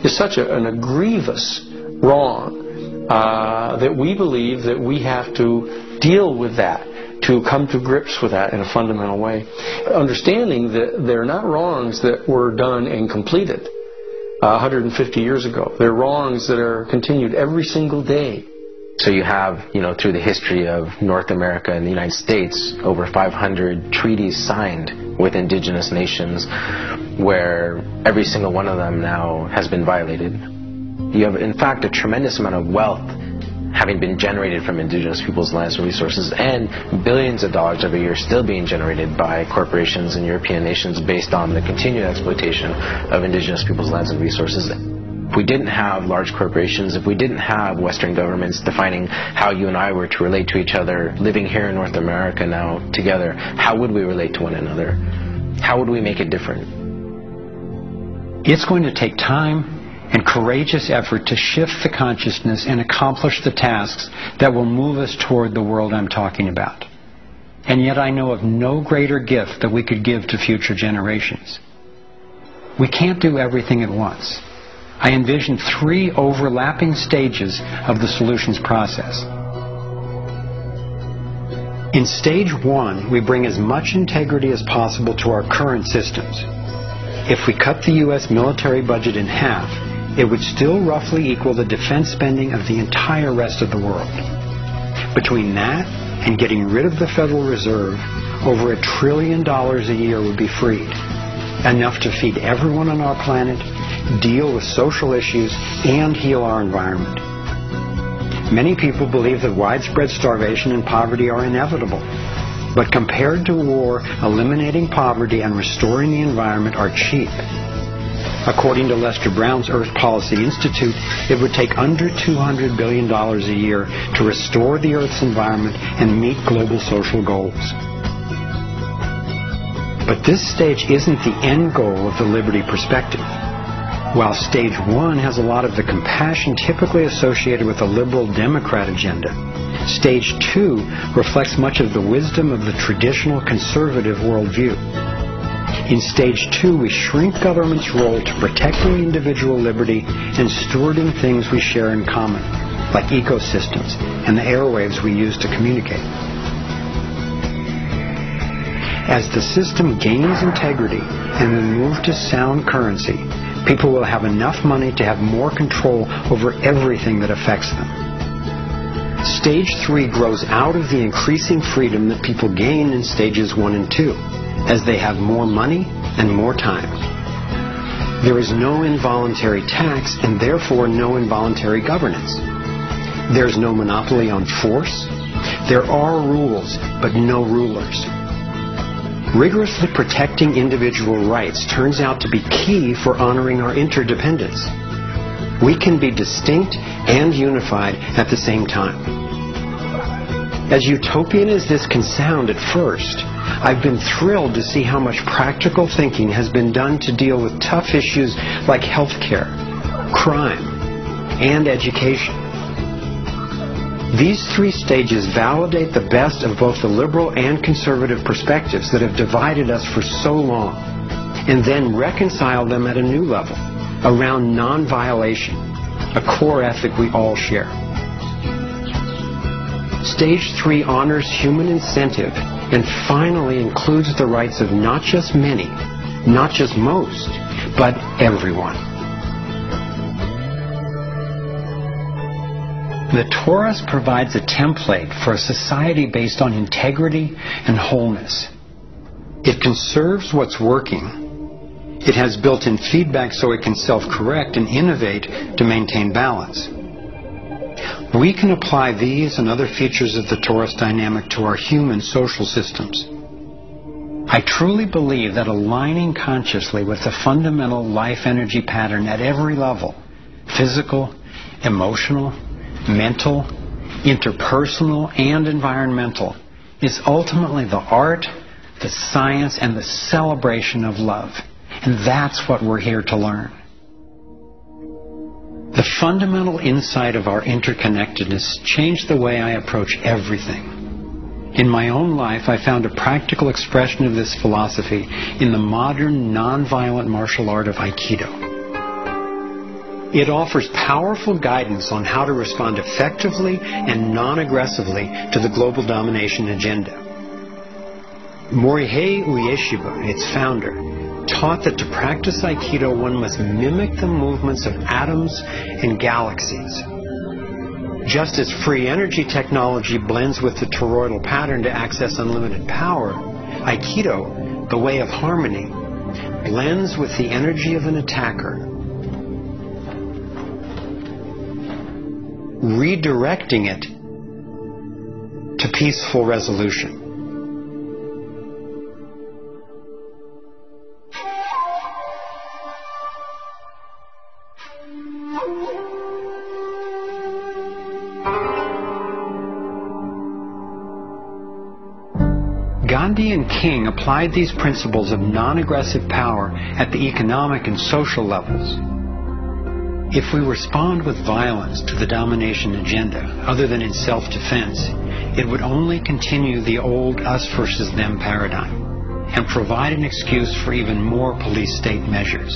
is such a grievous wrong that we believe that we have to deal with that, to come to grips with that in a fundamental way. Understanding that they're not wrongs that were done and completed 150 years ago. They're wrongs that are continued every single day. So you have, through the history of North America and the United States, over 500 treaties signed with indigenous nations where every single one of them now has been violated. You have, in fact, a tremendous amount of wealth having been generated from indigenous people's lands and resources, and billions of dollars every year still being generated by corporations and European nations based on the continued exploitation of indigenous people's lands and resources. If we didn't have large corporations, if we didn't have Western governments defining how you and I were to relate to each other, living here in North America now together, how would we relate to one another? How would we make it different? It's going to take time and courageous effort to shift the consciousness and accomplish the tasks that will move us toward the world I'm talking about. And yet I know of no greater gift that we could give to future generations. We can't do everything at once. I envision 3 overlapping stages of the solutions process. In stage 1, we bring as much integrity as possible to our current systems. If we cut the U.S. military budget in half, it would still roughly equal the defense spending of the entire rest of the world. Between that and getting rid of the Federal Reserve, over $1 trillion a year would be freed. Enough to feed everyone on our planet, deal with social issues, and heal our environment. Many people believe that widespread starvation and poverty are inevitable. But compared to war, eliminating poverty and restoring the environment are cheap. According to Lester Brown's Earth Policy Institute, it would take under $200 billion a year to restore the Earth's environment and meet global social goals. But this stage isn't the end goal of the liberty perspective. While stage 1 has a lot of the compassion typically associated with a liberal Democrat agenda, stage 2 reflects much of the wisdom of the traditional conservative worldview. In stage 2, we shrink government's role to protecting individual liberty and stewarding things we share in common, like ecosystems and the airwaves we use to communicate. As the system gains integrity and we move to sound currency, people will have enough money to have more control over everything that affects them. Stage 3 grows out of the increasing freedom that people gain in stages 1 and 2, as they have more money and more time. There is no involuntary tax and therefore no involuntary governance. There's no monopoly on force. There are rules, but no rulers. Rigorously protecting individual rights turns out to be key for honoring our interdependence. We can be distinct and unified at the same time. As utopian as this can sound at first, I've been thrilled to see how much practical thinking has been done to deal with tough issues like healthcare, crime, and education. These 3 stages validate the best of both the liberal and conservative perspectives that have divided us for so long, and then reconcile them at a new level, around non-violation, a core ethic we all share. Stage 3 honors human incentive and finally includes the rights of not just many, not just most, but everyone. The Torus provides a template for a society based on integrity and wholeness. It conserves what's working. It has built-in feedback so it can self-correct and innovate to maintain balance. We can apply these and other features of the Torus dynamic to our human social systems. I truly believe that aligning consciously with the fundamental life energy pattern at every level, physical, emotional, mental, interpersonal, and environmental, is ultimately the art, the science, and the celebration of love. And that's what we're here to learn. The fundamental insight of our interconnectedness changed the way I approach everything. In my own life, I found a practical expression of this philosophy in the modern, nonviolent martial art of Aikido. It offers powerful guidance on how to respond effectively and non-aggressively to the global domination agenda. Morihei Ueshiba, its founder, taught that to practice Aikido one must mimic the movements of atoms and galaxies. Just as free energy technology blends with the toroidal pattern to access unlimited power, Aikido, the way of harmony, blends with the energy of an attacker, redirecting it to peaceful resolution. Gandhi and King applied these principles of non-aggressive power at the economic and social levels. If we respond with violence to the domination agenda, other than in self-defense, it would only continue the old us versus them paradigm and provide an excuse for even more police state measures.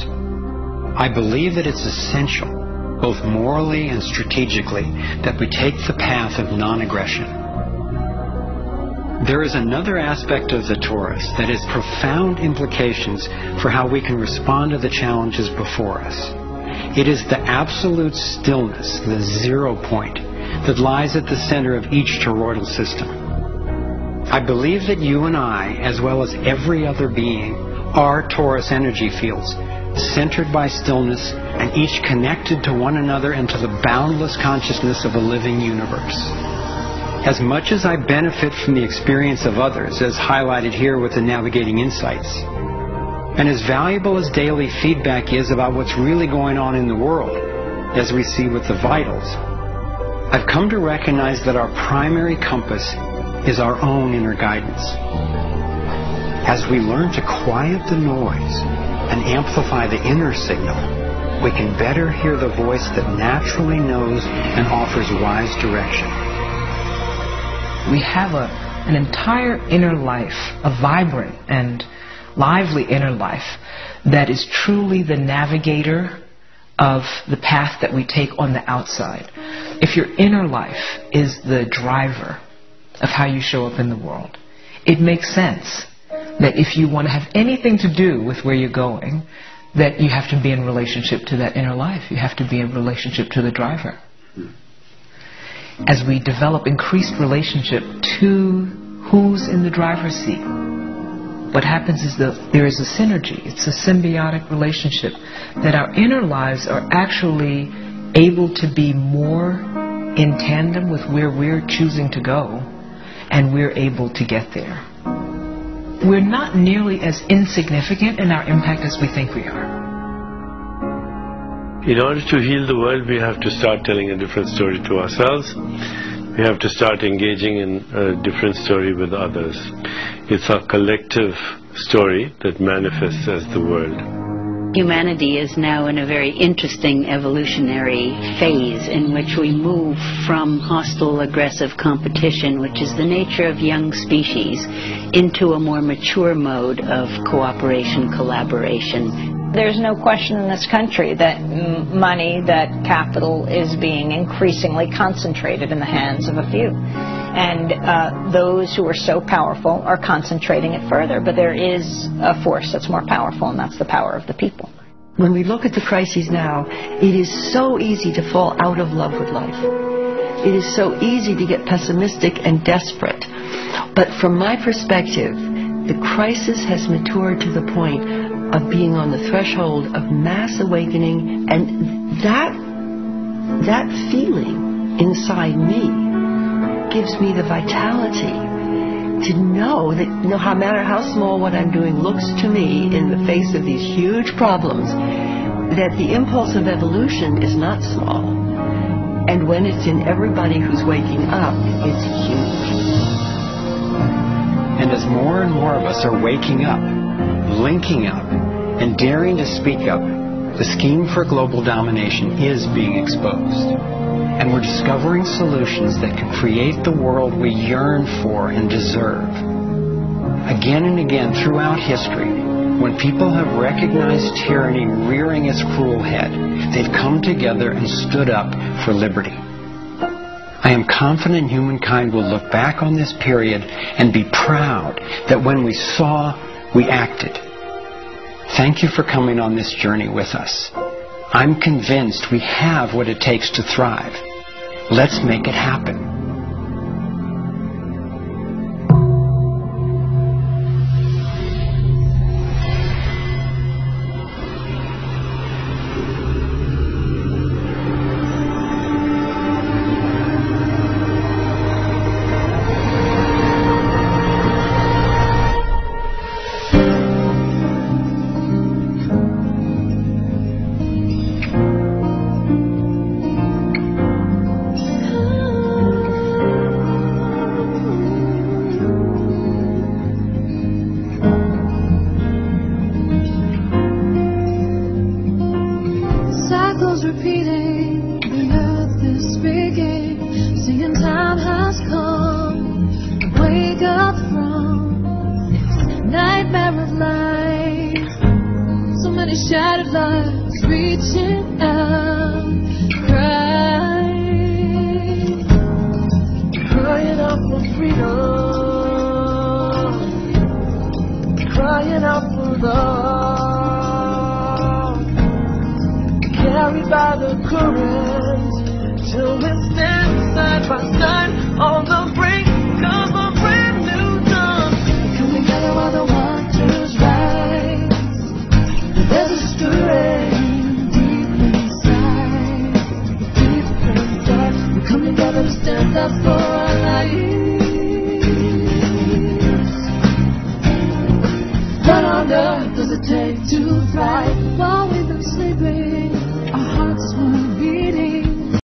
I believe that it's essential, both morally and strategically, that we take the path of non-aggression. There is another aspect of the torus that has profound implications for how we can respond to the challenges before us. It is the absolute stillness, the 0 point, that lies at the center of each toroidal system. I believe that you and I, as well as every other being, are torus energy fields, centered by stillness and each connected to one another and to the boundless consciousness of a living universe. As much as I benefit from the experience of others, as highlighted here with the Navigating Insights, and as valuable as daily feedback is about what's really going on in the world, as we see with the vitals, I've come to recognize that our primary compass is our own inner guidance. As we learn to quiet the noise and amplify the inner signal, we can better hear the voice that naturally knows and offers wise direction. We have an entire inner life, a vibrant and lively inner life that is truly the navigator of the path that we take on the outside. If your inner life is the driver of how you show up in the world, it makes sense that if you want to have anything to do with where you're going, that you have to be in relationship to that inner life. You have to be in relationship to the driver. As we develop increased relationship to who's in the driver's seat, what happens is that there is a synergy. It's a symbiotic relationship that our inner lives are actually able to be more in tandem with where we're choosing to go, and we're able to get there. We're not nearly as insignificant in our impact as we think we are. In order to heal the world, we have to start telling a different story to ourselves. We have to start engaging in a different story with others. It's our collective story that manifests as the world. Humanity is now in a very interesting evolutionary phase in which we move from hostile, aggressive competition, which is the nature of young species, into a more mature mode of cooperation, collaboration. There's no question in this country that money, that capital is being increasingly concentrated in the hands of a few. And those who are so powerful are concentrating it further. But there is a force that's more powerful, and that's the power of the people. When we look at the crises now, it is so easy to fall out of love with life. It is so easy to get pessimistic and desperate. But from my perspective, the crisis has matured to the point of being on the threshold of mass awakening, and that feeling inside me gives me the vitality to know that no matter how small what I'm doing looks to me in the face of these huge problems, that the impulse of evolution is not small. And when it's in everybody who's waking up, it's huge. And as more and more of us are waking up, linking up, and daring to speak up, the scheme for global domination is being exposed. And we're discovering solutions that can create the world we yearn for and deserve. Again and again throughout history, when people have recognized tyranny rearing its cruel head, they've come together and stood up for liberty. I am confident humankind will look back on this period and be proud that when we saw, we acted. Thank you for coming on this journey with us. I'm convinced we have what it takes to thrive. Let's make it happen. Repeating, the earth is speaking, singing time has come. Wake up from this nightmare of life. So many shattered lives reaching out, crying out for freedom, crying out for love. Carried by the current, till we stand side by side on the brink of a brand new dawn. Come together while the waters rise. There's a strength deep inside. We come together to stand up for